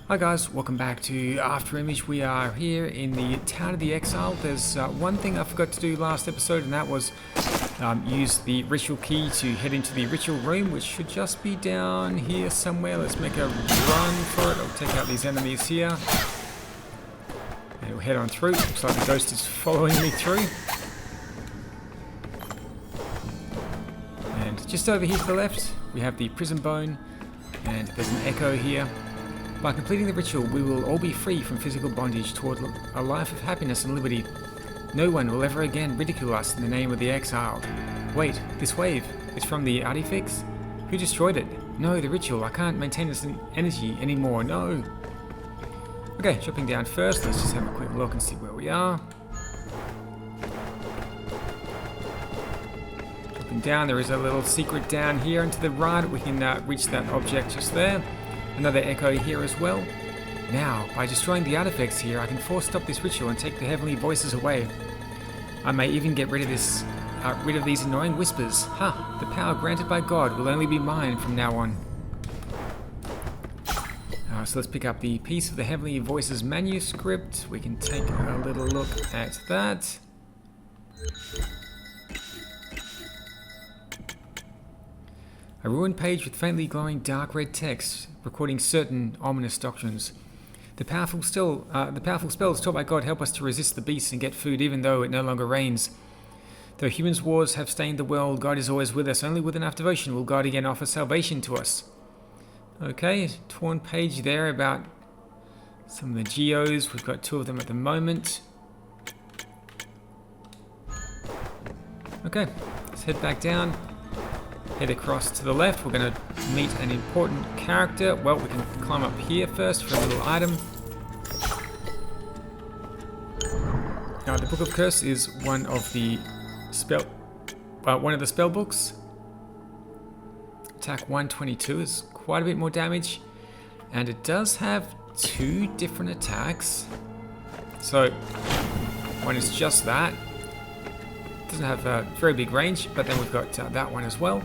Hi guys, welcome back to Afterimage. We are here in the town of the Exile. There's one thing I forgot to do last episode, and that was use the ritual key to head into the ritual room, which should just be down here somewhere. Let's make a run for it. I'll take out these enemies here. And we'll head on through. Looks like the ghost is following me through. And just over here to the left, we have the prison bone, and there's an echo here. By completing the ritual, we will all be free from physical bondage toward a life of happiness and liberty. No one will ever again ridicule us in the name of the exiled. Wait, this wave, it's from the artifacts? Who destroyed it? No, the ritual. I can't maintain this energy anymore, no. Okay, dropping down first, let's just have a quick look and see where we are. Dropping down, there is a little secret down here, and to the right we can reach that object just there. Another echo here as well. Now, by destroying the artifacts here, I can force stop this ritual and take the heavenly voices away. I may even get rid of these annoying whispers. The power granted by God will only be mine from now on. So let's pick up the piece of the heavenly voices manuscript. We can take a little look at that. A ruined page with faintly glowing dark red text, recording certain ominous doctrines. The powerful spells taught by God help us to resist the beast and get food even though it no longer rains. Though humans' wars have stained the world, God is always with us. Only with enough devotion will God again offer salvation to us. Okay, torn page there about some of the geos. We've got 2 of them at the moment. Okay, let's head back down. Head across to the left. We're going to meet an important character. Well, we can climb up here first for a little item. Now, the Book of Curse is one of the spell books. Attack 122 is quite a bit more damage, and it does have 2 different attacks. So, one is just that. Doesn't have a very big range, but then we've got that one as well.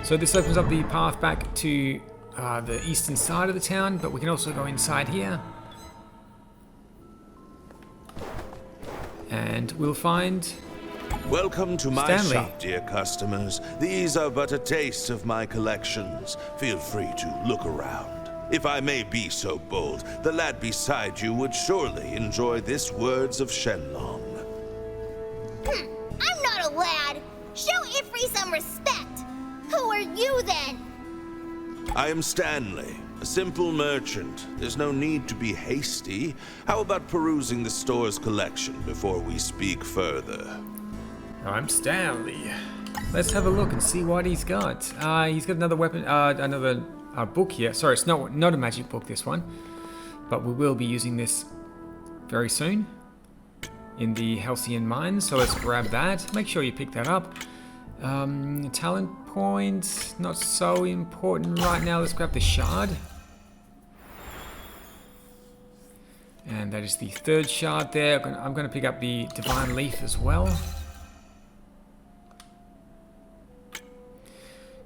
So this opens up the path back to the eastern side of the town, but we can also go inside here. And we'll find Welcome to my Stanley. shop, dear customers. These are but a taste of my collections. Feel free to look around. If I may be so bold, the lad beside you would surely enjoy this words of Shenlong. I'm not a lad. Show Ifri some respect. Who are you then? I am Stanley, a simple merchant. There's no need to be hasty. How about perusing the store's collection before we speak further? I'm Stanley. Let's have a look and see what he's got. He's got another weapon, another book here. Sorry, it's not a magic book, this one. But we will be using this very soon in the Halcyon mines. So let's grab that. Make sure you pick that up. Talent point, not so important right now. Let's grab the shard. And that is the 3rd shard there. I'm going to pick up the divine leaf as well.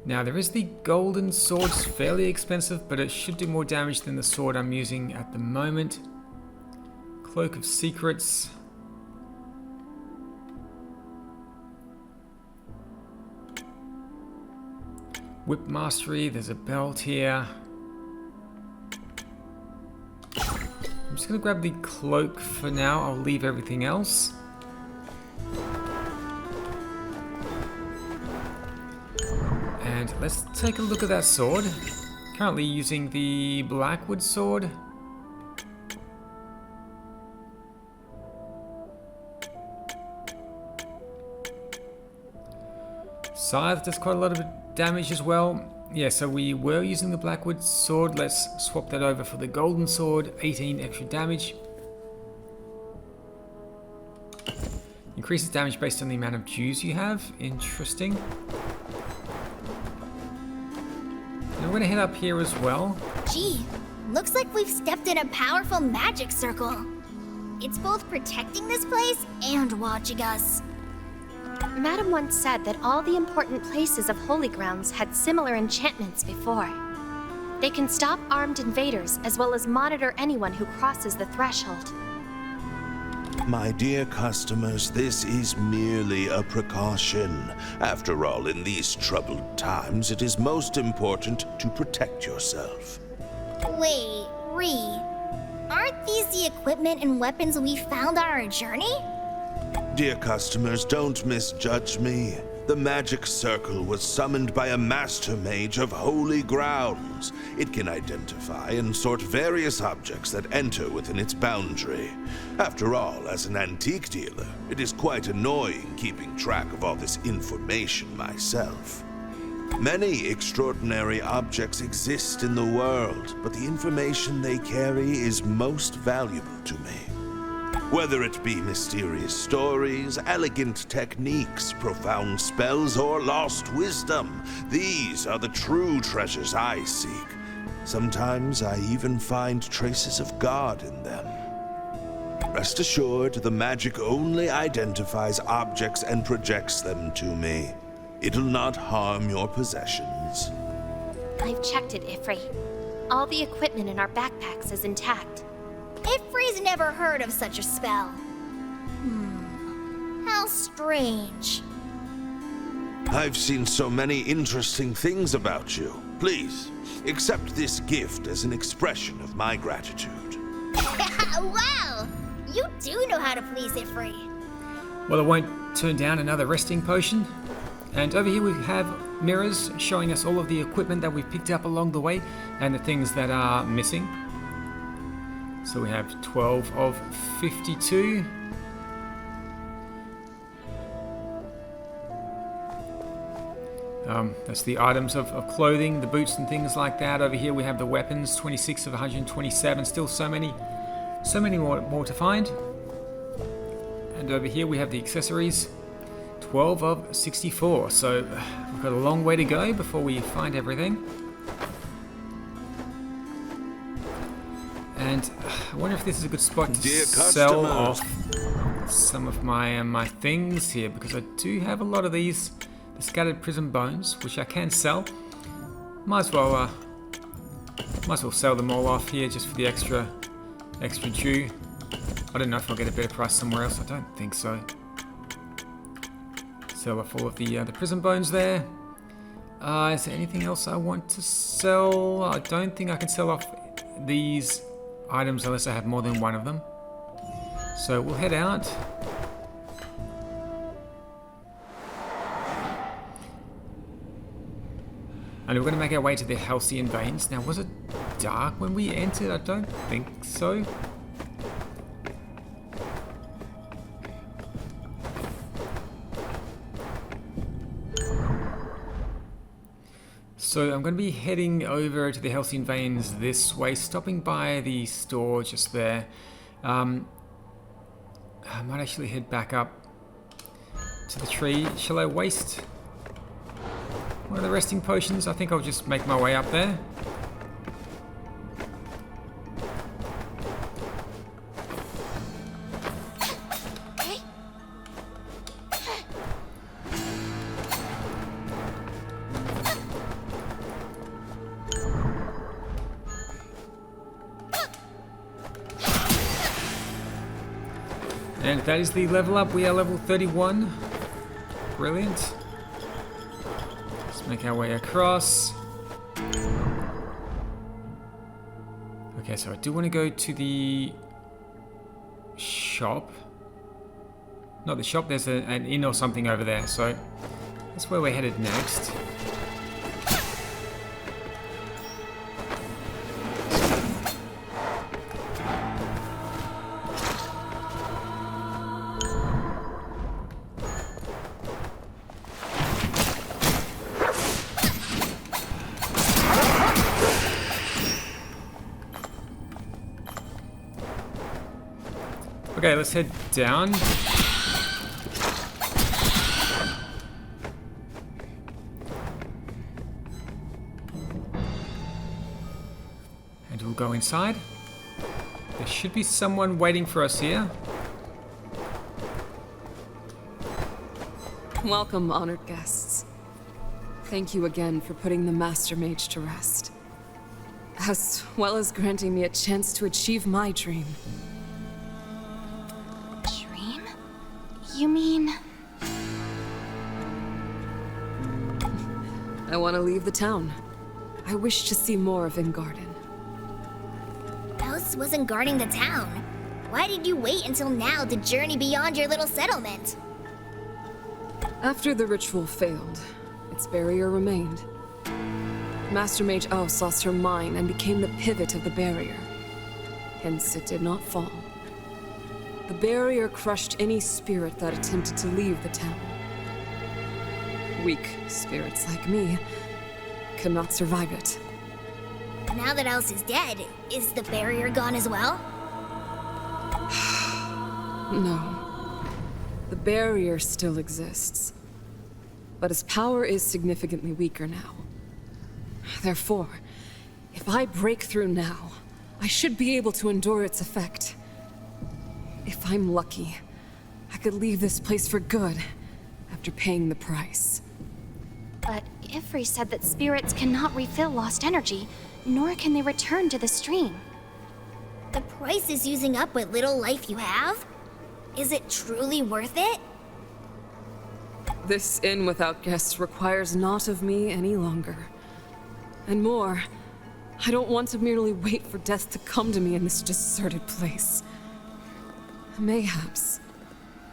Now there is the golden sword. It's fairly expensive, but it should do more damage than the sword I'm using at the moment. Cloak of Secrets. Whip Mastery, there's a belt here. I'm just going to grab the cloak for now. I'll leave everything else. And let's take a look at that sword. Currently using the Blackwood sword. Scythe does quite a lot of damage as well. Yeah, so we were using the Blackwood sword. Let's swap that over for the golden sword. 18 extra damage. Increases damage based on the amount of Jews you have. Interesting. And we're going to head up here as well. Gee, looks like we've stepped in a powerful magic circle. It's both protecting this place and watching us. Madam once said that all the important places of holy grounds had similar enchantments before. They can stop armed invaders as well as monitor anyone who crosses the threshold. My dear customers, this is merely a precaution. After all, in these troubled times, it is most important to protect yourself. Wait, Ree. Aren't these the equipment and weapons we found on our journey? Dear customers, don't misjudge me. The magic circle was summoned by a master mage of holy grounds. It can identify and sort various objects that enter within its boundary. After all, as an antique dealer, it is quite annoying keeping track of all this information myself. Many extraordinary objects exist in the world, but the information they carry is most valuable to me. Whether it be mysterious stories, elegant techniques, profound spells, or lost wisdom, these are the true treasures I seek. Sometimes I even find traces of God in them. Rest assured, the magic only identifies objects and projects them to me. It'll not harm your possessions. I've checked it, Ifri. All the equipment in our backpacks is intact. Ifri's never heard of such a spell. How strange. I've seen so many interesting things about you. Please, accept this gift as an expression of my gratitude. Wow! You do know how to please Ifri. Well, I won't turn down another resting potion. And over here we have mirrors showing us all of the equipment that we've picked up along the way and the things that are missing. So we have 12 of 52. That's the items of clothing, the boots and things like that. Over here we have the weapons, 26 of 127. Still so many more to find. And over here we have the accessories, 12 of 64. So we've got a long way to go before we find everything. And I wonder if this is a good spot to sell off some of my things here, because I do have a lot of these, the scattered prism bones, which I can sell. Might as well sell them all off here just for the extra due. I don't know if I'll get a better price somewhere else. I don't think so. Sell off all of the prism bones there. Is there anything else I want to sell? I don't think I can sell off these items unless I have more than one of them. So we'll head out. And we're going to make our way to the Halcyon veins. Now, was it dark when we entered? I don't think so. So I'm going to be heading over to the Halcyon veins this way, stopping by the store just there. I might actually head back up to the tree. Shall I waste one of the resting potions? I think I'll just make my way up there. And that is the level up. We are level 31. Brilliant. Let's make our way across. Okay, so I do want to go to the shop. Not the shop, there's an inn or something over there. So that's where we're headed next. Okay, let's head down. And we'll go inside. There should be someone waiting for us here. Welcome, honored guests. Thank you again for putting the Master Mage to rest, as well as granting me a chance to achieve my dream. Dream? You mean... I want to leave the town. I wish to see more of Ingarden. Alice wasn't guarding the town. Why did you wait until now to journey beyond your little settlement? After the ritual failed, its barrier remained. Master Mage Aus lost her mind and became the pivot of the barrier. Hence, it did not fall. The barrier crushed any spirit that attempted to leave the town. Weak spirits like me could not survive it. Now that Alice is dead, is the barrier gone as well? No. The barrier still exists, but its power is significantly weaker now. Therefore, if I break through now, I should be able to endure its effect. If I'm lucky, I could leave this place for good after paying the price. But Ifri said that spirits cannot refill lost energy, nor can they return to the stream. The price is using up what little life you have? Is it truly worth it? This inn without guests requires naught of me any longer. And more, I don't want to merely wait for death to come to me in this deserted place. Mayhaps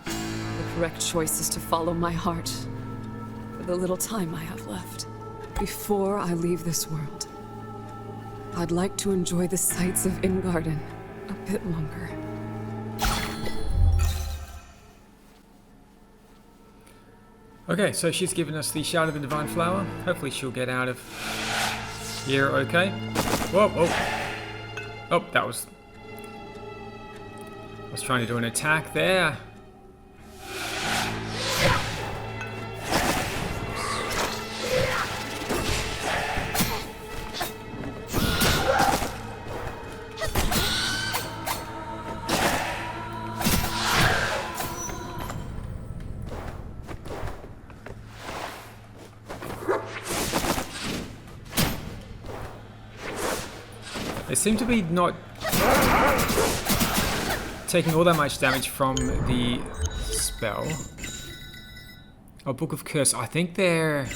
the correct choice is to follow my heart for the little time I have left. Before I leave this world, I'd like to enjoy the sights of Ingarden a bit longer. Okay, so she's given us the Shard of the Divine Flower. Hopefully she'll get out of here okay. Whoa, whoa. Oh, that was... I was trying to do an attack there. They seem to be not taking all that much damage from the spell. Oh, Book of Curse. I think they're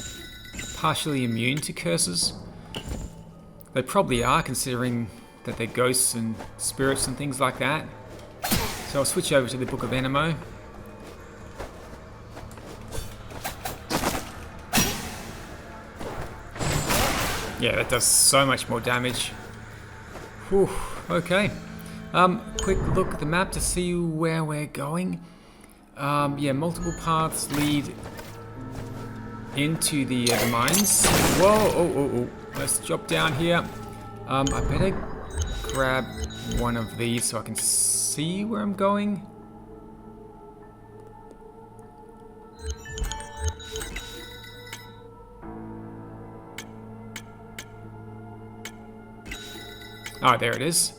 partially immune to curses. They probably are, considering that they're ghosts and spirits and things like that. So I'll switch over to the Book of Anemo. Yeah, that does so much more damage. Whew, okay. Quick look at the map to see where we're going. Yeah, multiple paths lead into the mines. Whoa, oh. Let's drop down here. I better grab one of these so I can see where I'm going. Ah, there it is.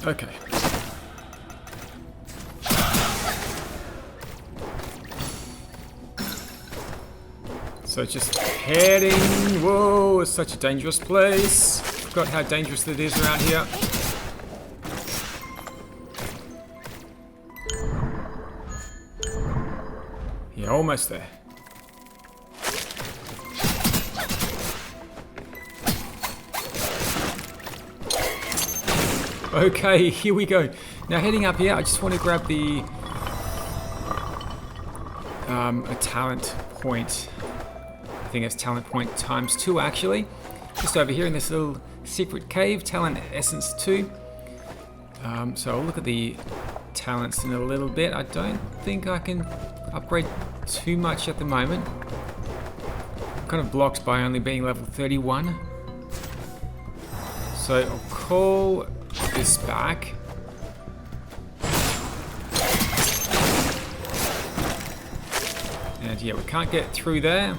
Okay. So just heading... Whoa, it's such a dangerous place. Forgot how dangerous it is around here. Yeah, almost there. Okay, here we go. Now heading up here, I just want to grab the a talent point. I think it's talent point times 2 actually. Just over here in this little secret cave, talent essence 2. So I'll look at the talents in a little bit. I don't think I can upgrade too much at the moment. I'm kind of blocked by only being level 31. So I'll call this back. And yeah, we can't get through there.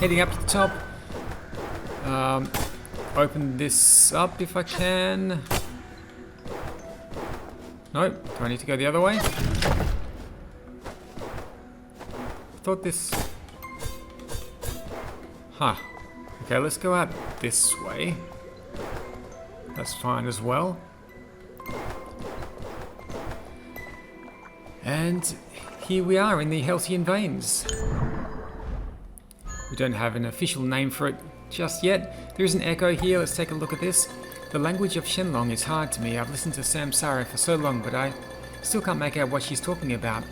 heading up to the top. Open this up if I can. Nope. Do I need to go the other way? Thought this... Huh. Okay, let's go out this way. That's fine as well. And here we are in the Halcyon veins. We don't have an official name for it just yet. There is an echo here. Let's take a look at this. The language of Shenlong is hard to me. I've listened to Samsara for so long, but I still can't make out what she's talking about.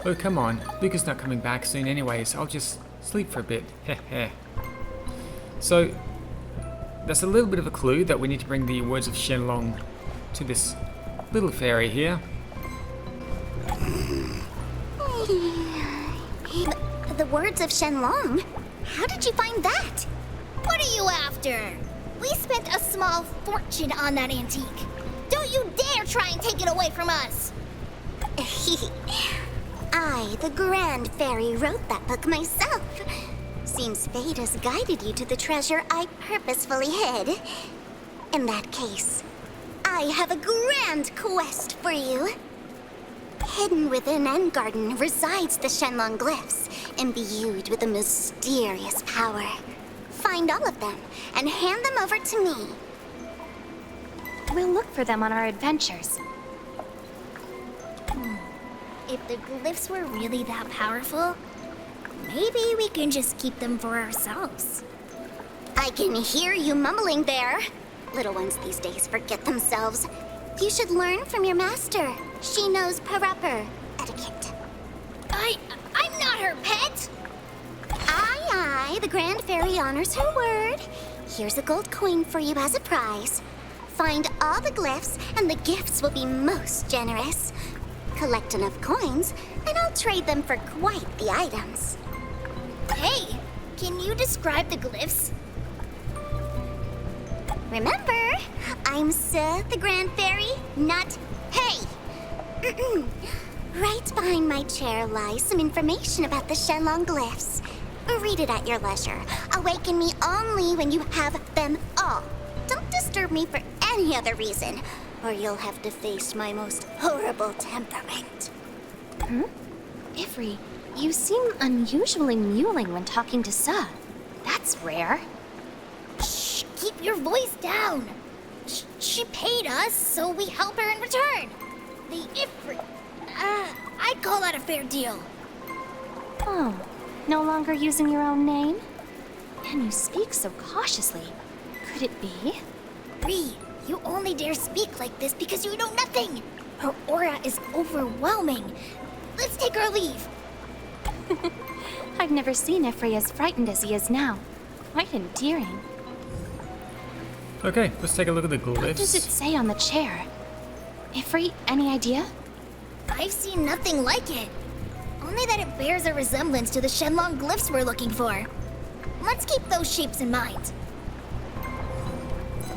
Oh, come on. Luca's not coming back soon anyways. I'll just sleep for a bit. Heh. So, that's a little bit of a clue that we need to bring the words of Shenlong to this little fairy here. The words of Shenlong? How did you find that? What are you after? We spent a small fortune on that antique. Don't you dare try and take it away from us! I, the Grand Fairy, wrote that book myself. Seems fate has guided you to the treasure I purposefully hid. In that case, I have a grand quest for you. Hidden within Endgarden resides the Shenlong glyphs, imbued with a mysterious power. Find all of them and hand them over to me. We'll look for them on our adventures. If the glyphs were really that powerful, maybe we can just keep them for ourselves. I can hear you mumbling there. Little ones these days forget themselves. You should learn from your master. She knows proper etiquette. I'm not her pet! Aye, the Grand Fairy honors her word. Here's a gold coin for you as a prize. Find all the glyphs and the gifts will be most generous. Collect enough coins and I'll trade them for quite the items. Hey, can you describe the glyphs? Remember, I'm Sir the Grand Fairy, not Hey! Right behind my chair lies some information about the Shenlong glyphs. Read it at your leisure. Awaken me only when you have them all. Don't disturb me for any other reason, or you'll have to face my most horrible temperament. Ifri, you seem unusually mewling when talking to Sir. That's rare. Shh, keep your voice down. She paid us, so we help her in return. The Ifrit. I'd call that a fair deal. Oh, no longer using your own name? And you speak so cautiously. Could it be? Ree, you only dare speak like this because you know nothing. Her aura is overwhelming. Let's take our leave. I've never seen Ifri as frightened as he is now. Quite endearing. Okay, let's take a look at the glyphs. What does it say on the chair? Ifri, any idea? I've seen nothing like it. Only that it bears a resemblance to the Shenlong glyphs we're looking for. Let's keep those shapes in mind.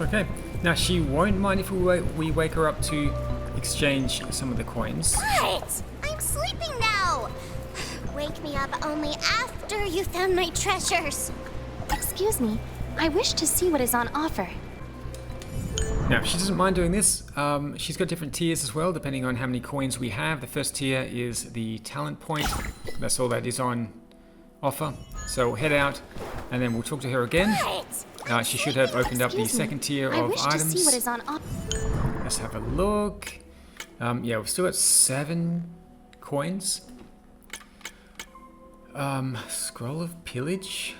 Okay, now she won't mind if we wake her up to exchange some of the coins. What? I'm sleeping now. Wake me up only after you found my treasures. Excuse me, I wish to see what is on offer. Now, she doesn't mind doing this. She's got different tiers as well, depending on how many coins we have. The first tier is the talent point. That's all that is on offer. So we'll head out, and then we'll talk to her again. She should have opened up the second tier of items. I wish to see what is on offer. Let's have a look. Yeah, we've still got 7 coins. Scroll of Pillage.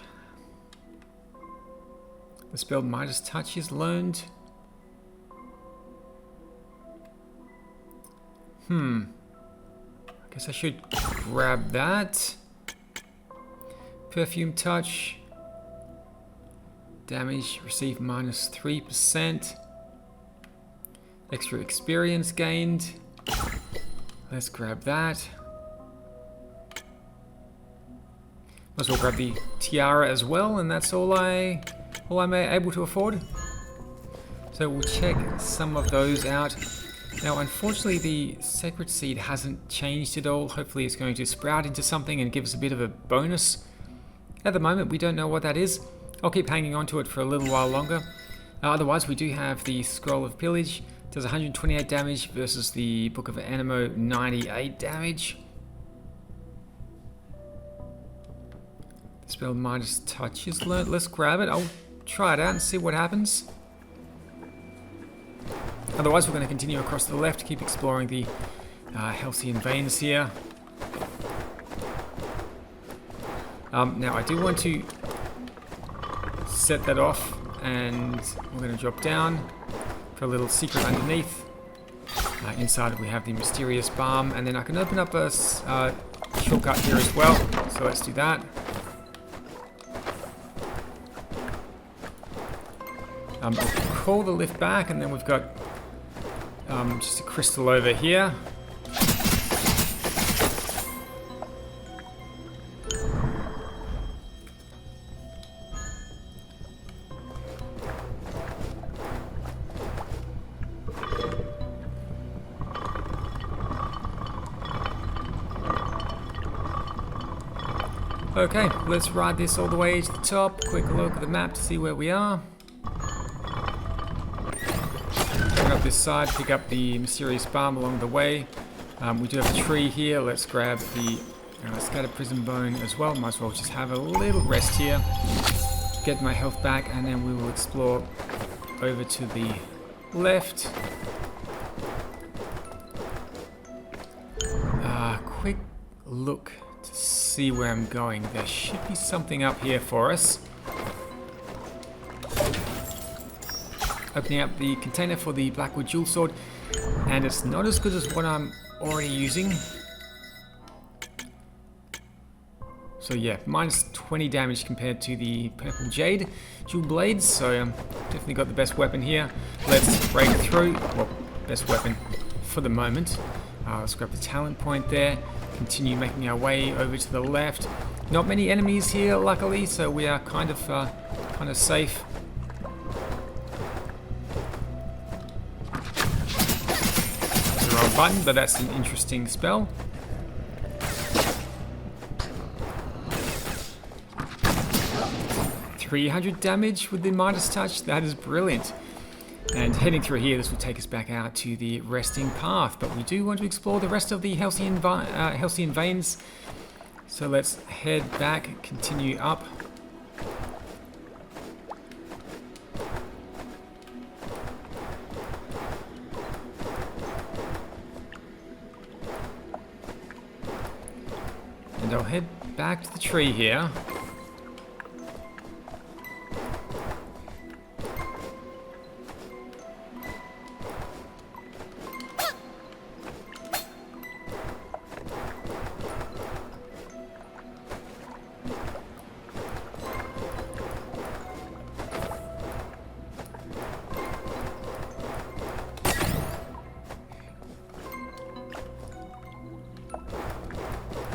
The spell Midas Touch is learned. I guess I should grab that. Perfume Touch. Damage received minus 3%. Extra experience gained. Let's grab that. Might as well grab the tiara as well, and that's all I'm able to afford. So we'll check some of those out. Now, unfortunately, the Sacred Seed hasn't changed at all. Hopefully it's going to sprout into something and give us a bit of a bonus. At the moment, we don't know what that is. I'll keep hanging on to it for a little while longer. Otherwise, we do have the Scroll of Pillage. It does 128 damage versus the Book of Animo 98 damage. The spell Midas Touch is learnt. Let's grab it. I'll try it out and see what happens. Otherwise, we're going to continue across the left, keep exploring the Halcyon veins here. Now, I do want to set that off, and we're going to drop down for a little secret underneath. Inside we have the mysterious balm, and then I can open up a shortcut here as well, so let's do that. I'll call the lift back, and then we've got just a crystal over here. Okay, let's ride this all the way to the top. Quick look at the map to see where we are. Going up this side, pick up the mysterious balm along the way. We do have a tree here. Let's grab the scattered prison bone as well. Might as well just have a little rest here. Get my health back, and then we will explore over to the left. Quick look to see where I'm going. There should be something up here for us. Opening up the container for the Blackwood Jewel Sword, and it's not as good as what I'm already using. So yeah, minus 20 damage compared to the Purple Jade Jewel Blades, so definitely got the best weapon here. Let's break through. Well, best weapon for the moment. Let's grab the talent point there. Continue making our way over to the left. Not many enemies here, luckily, so we are kind of safe. That's the wrong button, but that's an interesting spell. $300 damage with the Midas Touch. That is brilliant. And heading through here, this will take us back out to the resting path. But we do want to explore the rest of the Halcyon veins. So let's head back, continue up. And I'll head back to the tree here.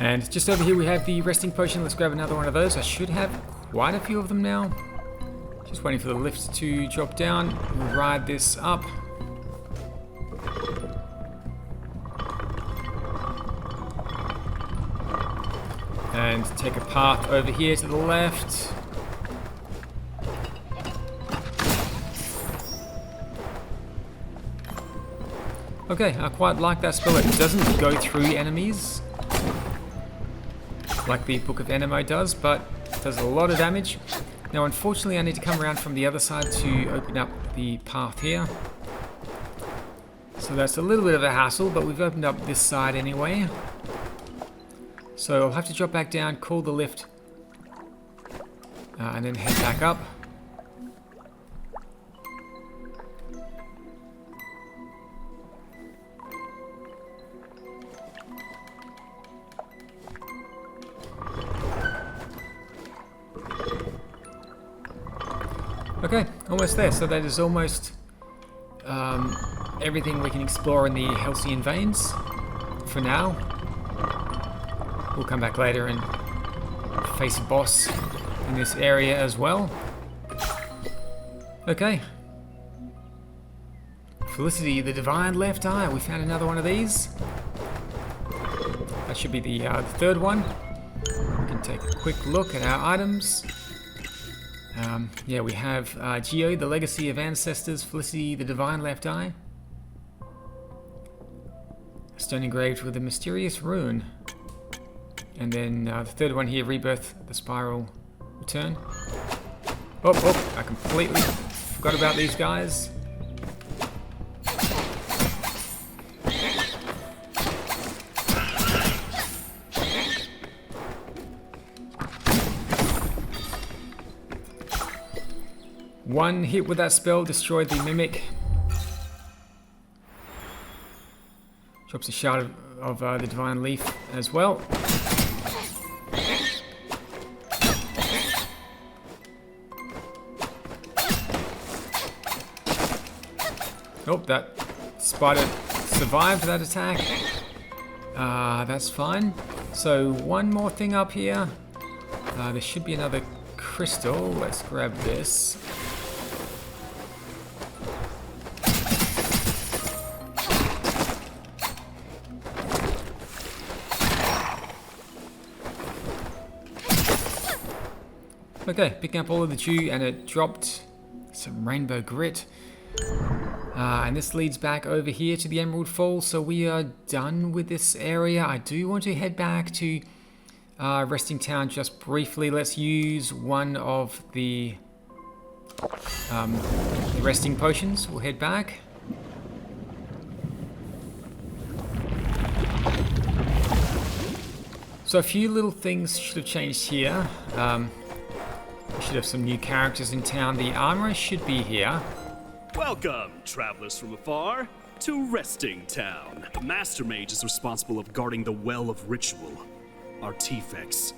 And just over here we have the resting potion. Let's grab another one of those. I should have quite a few of them now. Just waiting for the lift to drop down. We'll ride this up. And take a path over here to the left. Okay, I quite like that spell. It doesn't go through enemies like the Book of Animo does, but it does a lot of damage. Now, unfortunately, I need to come around from the other side to open up the path here. So that's a little bit of a hassle, but we've opened up this side anyway. So I'll have to drop back down, call the lift, and then head back up. Okay, almost there. So that is almost everything we can explore in the Halcyon veins for now. We'll come back later and face a boss in this area as well. Okay. Felicity, the Divine Left Eye. We found another one of these. That should be the third one. We can take a quick look at our items. Yeah, we have Geo, the Legacy of Ancestors, Felicity, the Divine Left Eye. A stone engraved with a mysterious rune. And then the third one here, Rebirth, the Spiral Return. Oh, I completely forgot about these guys. One hit with that spell destroyed the Mimic. Drops a shard of the Divine Leaf as well. Oh, that spider survived that attack. That's fine. So one more thing up here. There should be another crystal. Let's grab this. Okay, picking up all of the dew, and it dropped some rainbow grit. And this leads back over here to the Emerald Falls, so we are done with this area. I do want to head back to Resting Town just briefly. Let's use one of the resting potions. We'll head back. So a few little things should have changed here. We should have some new characters in town. The armor should be here. Welcome, travelers from afar, to Resting Town. The Master Mage is responsible of guarding the Well of Ritual, artifacts.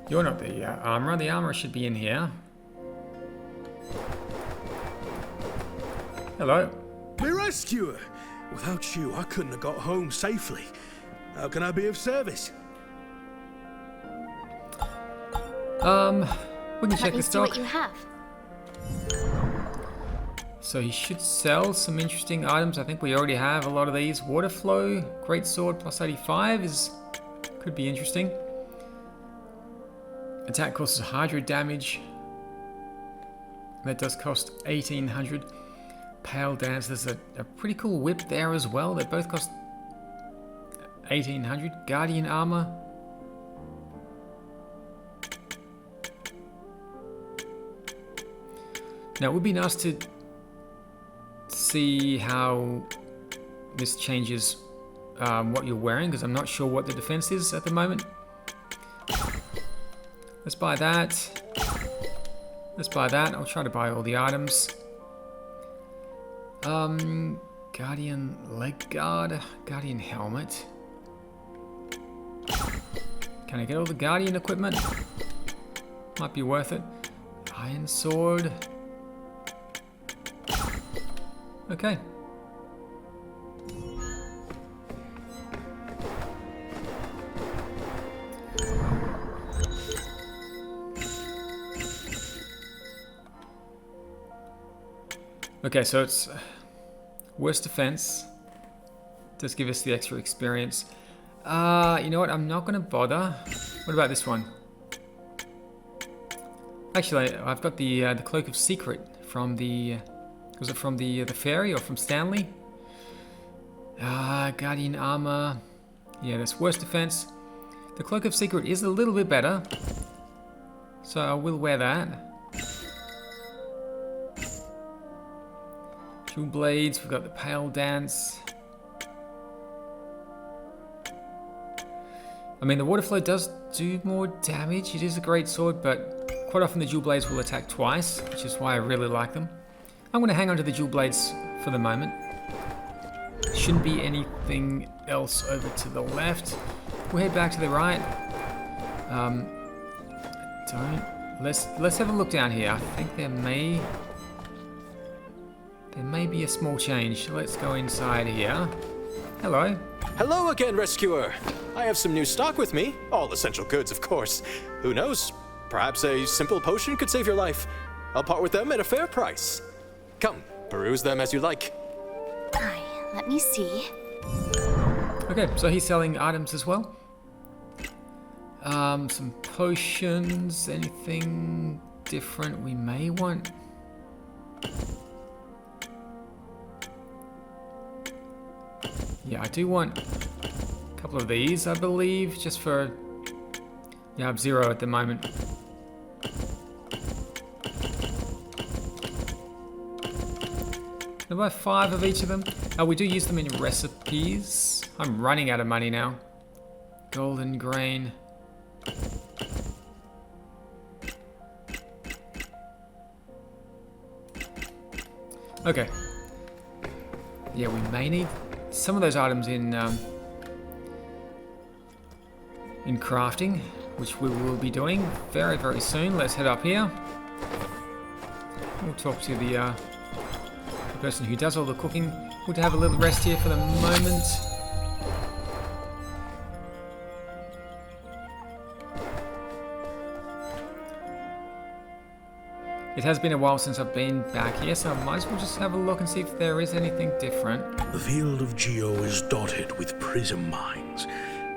You're not the armor. The armor should be in here. Hello. Me rescuer! Without you, I couldn't have got home safely. How can I be of service? We can check the Let me see stock. what you have. So he should sell some interesting items. I think we already have a lot of these. Water flow, great sword plus 85 could be interesting. Attack causes 100 damage. That does cost 1800. Pale dance. There's a pretty cool whip there as well. They both cost 1800. Guardian armor. Now it would be nice to see how this changes what you're wearing, because I'm not sure what the defense is at the moment. Let's buy that. Let's buy that. I'll try to buy all the items. Guardian leg guard, Guardian helmet. Can I get all the Guardian equipment? Might be worth it. Iron sword. Okay. Okay, so it's worse defense. Does give us the extra experience. You know what? I'm not going to bother. What about this one? Actually, I've got the Cloak of Secret from the... Was it from the fairy or from Stanley? Guardian armor. Yeah, that's worse defense. The Cloak of Secret is a little bit better, so I will wear that. Dual blades. We've got the pale dance. I mean, the water flow does do more damage. It is a great sword, but quite often the dual blades will attack twice, which is why I really like them. I'm going to hang on to the dual blades for the moment. Shouldn't be anything else over to the left. We'll head back to the right. Let's have a look down here. I think there may be a small change. Let's go inside here. Hello. Hello again, rescuer. I have some new stock with me. All essential goods, of course. Who knows? Perhaps a simple potion could save your life. I'll part with them at a fair price. Come, peruse them as you like. Let me see. Okay, so he's selling items as well. Some potions. Anything different we may want? Yeah, I do want a couple of these, I believe, just for... Yeah, I have 0 at the moment. Can I buy 5 of each of them? Oh, we do use them in recipes. I'm running out of money now. Golden grain. Okay. Yeah, we may need some of those items in crafting, which we will be doing very, very soon. Let's head up here. We'll talk to the person who does all the cooking. We'll have a little rest here for the moment. It has been a while since I've been back here, so I might as well just have a look and see if there is anything different. The field of Geo is dotted with prism mines.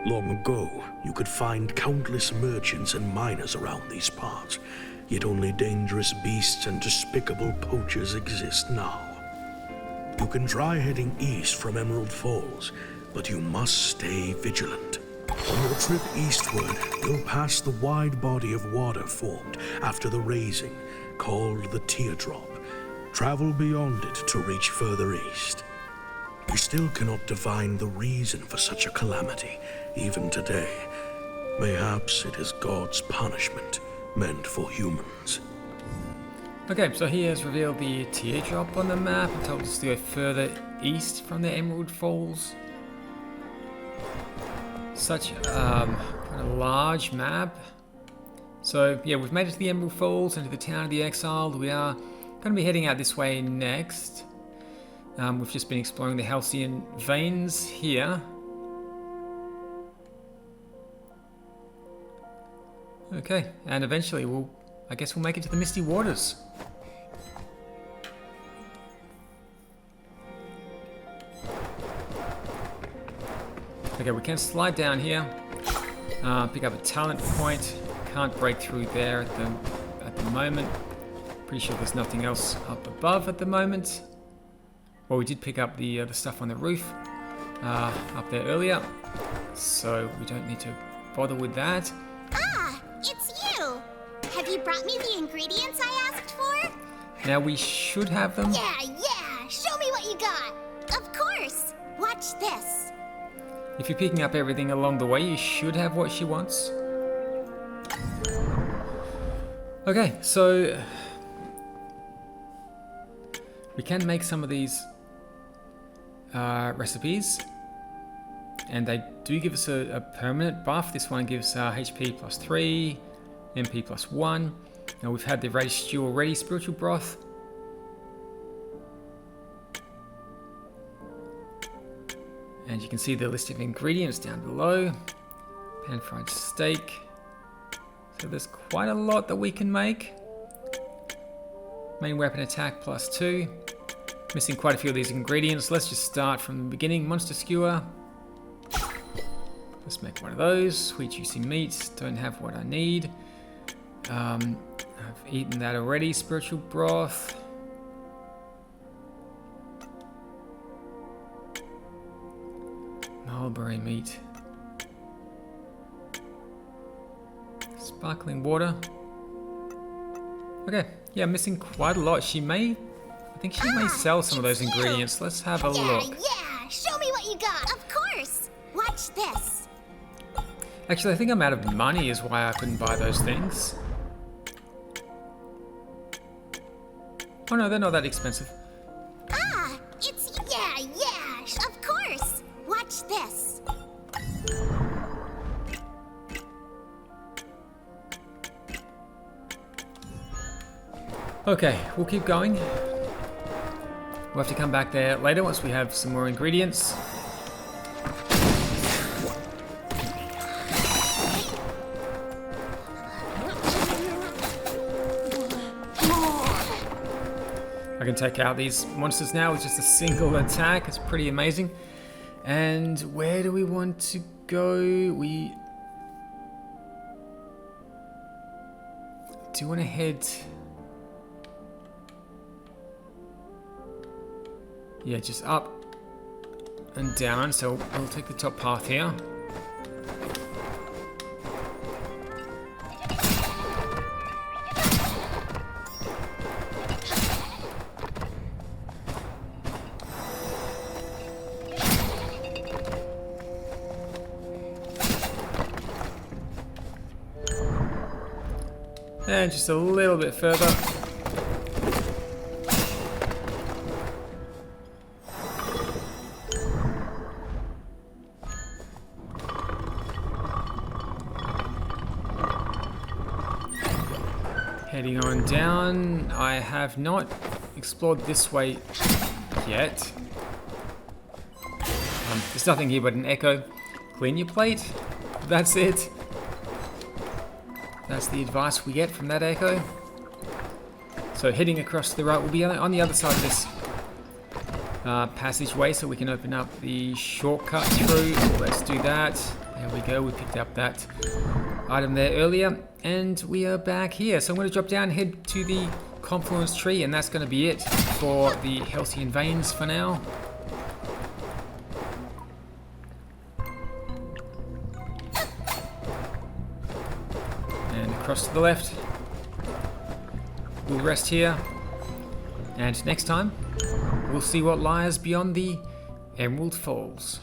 Long ago, you could find countless merchants and miners around these parts, yet only dangerous beasts and despicable poachers exist now. You can try heading east from Emerald Falls, but you must stay vigilant. On your trip eastward, you'll pass the wide body of water formed after the raising, called the Teardrop. Travel beyond it to reach further east. We still cannot divine the reason for such a calamity, even today. Mayhaps it is God's punishment, meant for humans. Okay, so he has revealed the teardrop on the map and told us to go further east from the Emerald Falls. Such quite a large map. So yeah, we've made it to the Emerald Falls and to the Town of the Exiled. We are going to be heading out this way next. We've just been exploring the Halcyon veins here. Okay, and eventually I guess we'll make it to the Misty Waters. Okay, we can slide down here, pick up a talent point. Can't break through there at the moment. Pretty sure there's nothing else up above at the moment. Well, we did pick up the stuff on the roof up there earlier, so we don't need to bother with that. Ah, it's you! Have you brought me the ingredients I asked for? Now we should have them. Yeah, show me what you got! Of course! Watch this! If you're picking up everything along the way, you should have what she wants. Okay, so we can make some of these recipes, and they do give us a permanent buff. This one gives HP plus 3, MP plus 1. Now we've had the ready stew already, spiritual broth. And you can see the list of ingredients down below. Pan-fried steak. So there's quite a lot that we can make. Main weapon attack plus 2. Missing quite a few of these ingredients. Let's just start from the beginning. Monster skewer. Let's make one of those. Sweet juicy meat. Don't have what I need. I've eaten that already. Spiritual broth. Mulberry meat. Sparkling water. Okay, yeah, missing quite a lot. I think she may sell some of those ingredients. Let's have a look. Yeah, show me what you got. Of course. Watch this. Actually, I think I'm out of money is why I couldn't buy those things. Oh no, they're not that expensive. Ah, it's yeah, of course. Watch this. Okay, we'll keep going. We'll have to come back there later once we have some more ingredients. I can take out these monsters now with just a single attack. It's pretty amazing. And where do we want to go? do want to head... Yeah, just up and down, so we'll take the top path here. And just a little bit further. Heading on down. I have not explored this way yet. There's nothing here but an echo. Clean your plate. That's it. That's the advice we get from that echo. So heading across to the right, we'll be on the other side of this passageway, so we can open up the shortcut through. Let's do that. There we go. We picked up that item there earlier, and we are back here. So I'm going to drop down, head to the confluence tree, and that's going to be it for the Halcyon veins for now. Across to the left. We'll rest here, and next time we'll see what lies beyond the Emerald Falls.